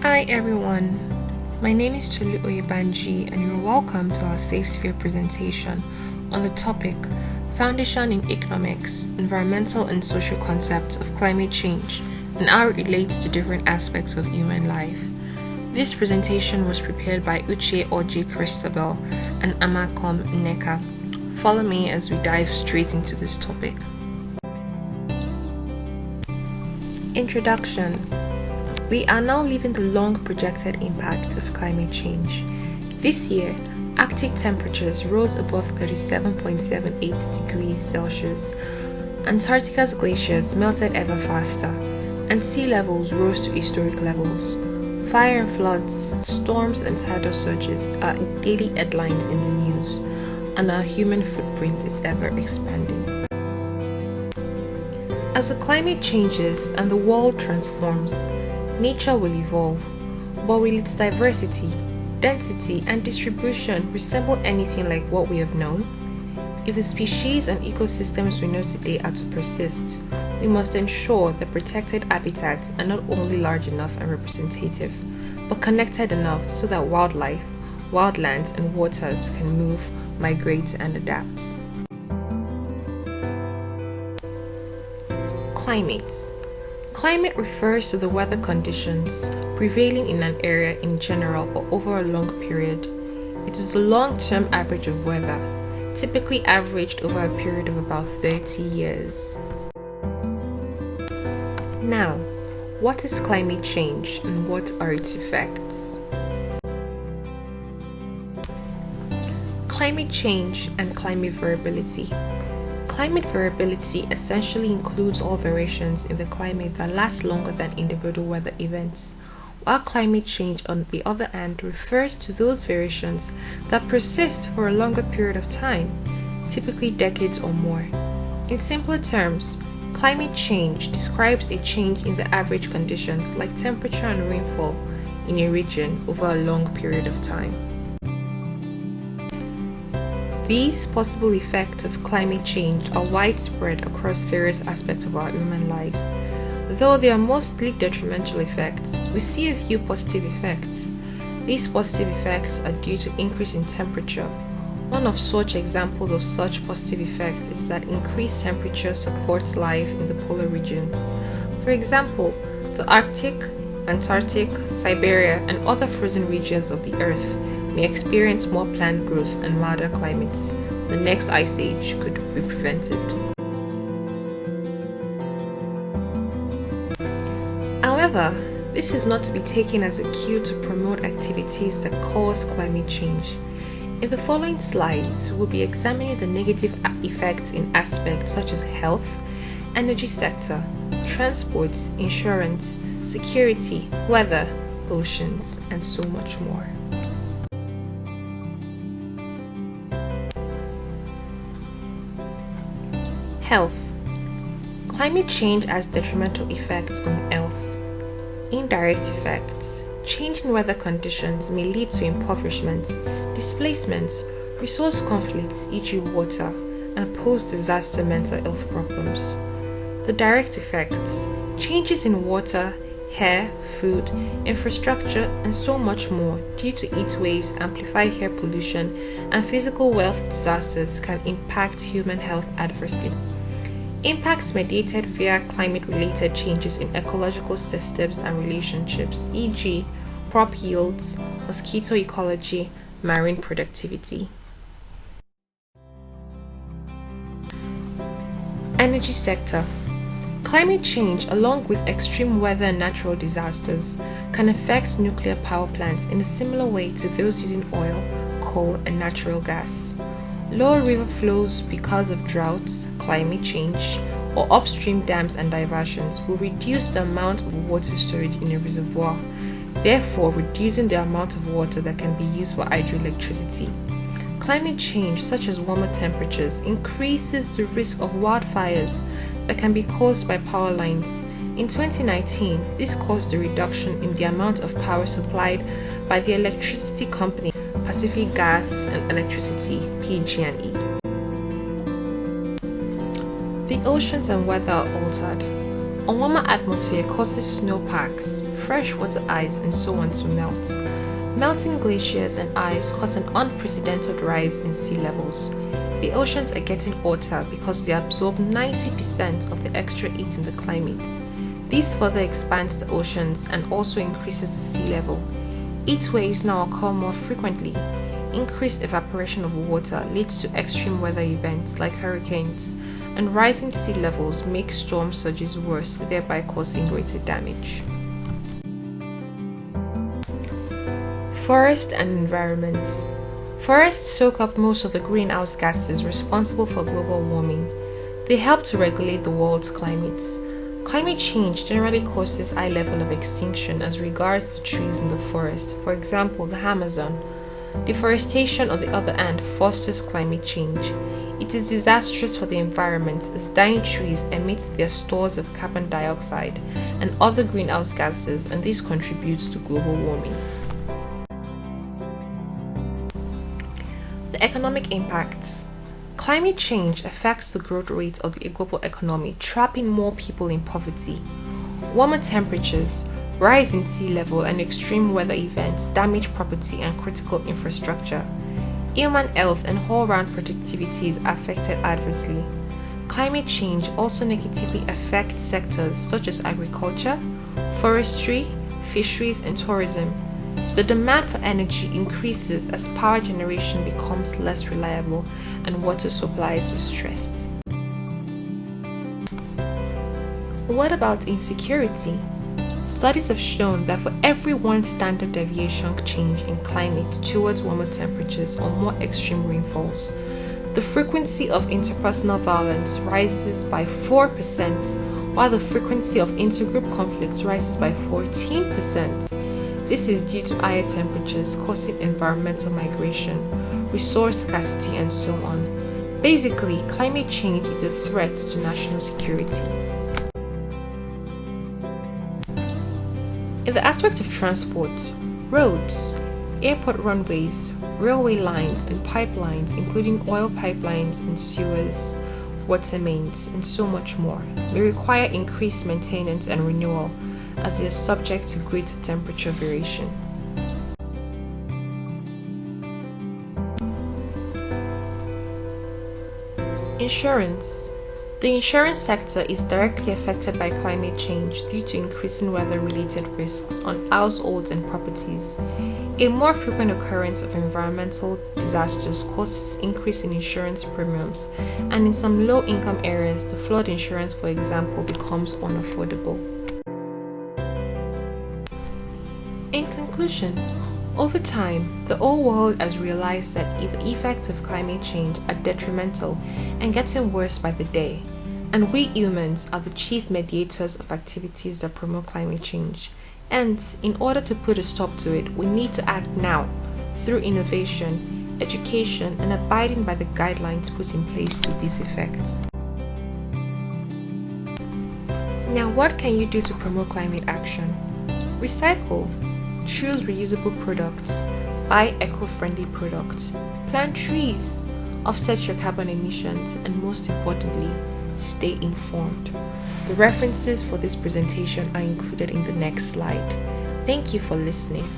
Hi everyone, my name is Tolu Oyebanji and you're welcome to our Safe Sphere presentation on the topic Foundation in Economics, Environmental and Social Concepts of Climate Change and how it relates to different aspects of human life. This presentation was prepared by Uche Oji Christabel and Amakom Nneka. Follow me as we dive straight into this topic. Introduction. We are now living the long projected impact of climate change. This year, Arctic temperatures rose above 37.78 degrees Celsius, Antarctica's glaciers melted ever faster, and sea levels rose to historic levels. Fire and floods, storms and tidal surges are daily headlines in the news, and our human footprint is ever expanding. As the climate changes and the world transforms, nature will evolve, but will its diversity, density, and distribution resemble anything like what we have known? If the species and ecosystems we know today are to persist, we must ensure that protected habitats are not only large enough and representative, but connected enough so that wildlife, wildlands, and waters can move, migrate, and adapt. Climate refers to the weather conditions prevailing in an area in general or over a long period. It is the long-term average of weather, typically averaged over a period of about 30 years. Now, what is climate change and what are its effects? Climate change and climate variability. Climate variability essentially includes all variations in the climate that last longer than individual weather events, while climate change, on the other hand, refers to those variations that persist for a longer period of time, typically decades or more. In simpler terms, climate change describes a change in the average conditions like temperature and rainfall in a region over a long period of time. These possible effects of climate change are widespread across various aspects of our human lives. Though they are mostly detrimental effects, we see a few positive effects. These positive effects are due to increase in temperature. One of such examples of such positive effects is that increased temperature supports life in the polar regions. For example, the Arctic, Antarctic, Siberia, and other frozen regions of the Earth may experience more plant growth and milder climates. The next ice age could be prevented. However, this is not to be taken as a cue to promote activities that cause climate change. In the following slides, we'll be examining the negative effects in aspects such as health, energy sector, transport, insurance, security, weather, oceans, and so much more. Health. Climate change has detrimental effects on health. Indirect effects. Changing weather conditions may lead to impoverishment, displacement, resource conflicts, e.g. water, and post-disaster mental health problems. The direct effects. Changes in water, air, food, infrastructure, and so much more due to heat waves, amplified air pollution, and physical wealth disasters can impact human health adversely. Impacts mediated via climate-related changes in ecological systems and relationships, e.g., crop yields, mosquito ecology, marine productivity. Energy sector. Climate change, along with extreme weather and natural disasters, can affect nuclear power plants in a similar way to those using oil, coal, and natural gas. Lower river flows because of droughts, climate change, or upstream dams and diversions will reduce the amount of water storage in a reservoir, therefore reducing the amount of water that can be used for hydroelectricity. Climate change, such as warmer temperatures, increases the risk of wildfires that can be caused by power lines. In 2019, this caused a reduction in the amount of power supplied by the electricity company Pacific Gas and Electricity (PG&E). The oceans and weather are altered. A warmer atmosphere causes snowpacks, freshwater ice, and so on to melt. Melting glaciers and ice cause an unprecedented rise in sea levels. The oceans are getting hotter because they absorb 90% of the extra heat in the climate. This further expands the oceans and also increases the sea level. Heat waves now occur more frequently. Increased evaporation of water leads to extreme weather events like hurricanes, and rising sea levels make storm surges worse, thereby causing greater damage. Forest and environment. Forests soak up most of the greenhouse gases responsible for global warming. They help to regulate the world's climates. Climate change generally causes high level of extinction as regards the trees in the forest, for example, the Amazon. Deforestation, on the other hand, fosters climate change. It is disastrous for the environment as dying trees emit their stores of carbon dioxide and other greenhouse gases, and this contributes to global warming. The economic impacts. Climate change affects the growth rate of the global economy, trapping more people in poverty. Warmer temperatures, rise in sea level, and extreme weather events damage property and critical infrastructure. Human health and all-round productivity is affected adversely. Climate change also negatively affects sectors such as agriculture, forestry, fisheries, and tourism. The demand for energy increases as power generation becomes less reliable and water supplies are stressed. What about insecurity? Studies have shown that for every 1 standard deviation change in climate towards warmer temperatures or more extreme rainfalls, the frequency of interpersonal violence rises by 4%, while the frequency of intergroup conflicts rises by 14%. This is due to higher temperatures causing environmental migration, resource scarcity, and so on. Basically, climate change is a threat to national security. In the aspect of transport, roads, airport runways, railway lines, and pipelines, including oil pipelines and sewers, water mains, and so much more, may require increased maintenance and renewal as they are subject to greater temperature variation. Insurance. The insurance sector is directly affected by climate change due to increasing weather-related risks on households and properties. A more frequent occurrence of environmental disasters causes increase in insurance premiums, and in some low-income areas, the flood insurance, for example, becomes unaffordable. In conclusion, over time, the whole world has realized that the effects of climate change are detrimental and getting worse by the day, and we humans are the chief mediators of activities that promote climate change. Hence, in order to put a stop to it, we need to act now through innovation, education, and abiding by the guidelines put in place to these effects. Now, what can you do to promote climate action? Recycle. Choose reusable products. Buy eco-friendly products. Plant trees. Offset your carbon emissions, and most importantly, stay informed. The references for this presentation are included in the next slide. Thank you for listening.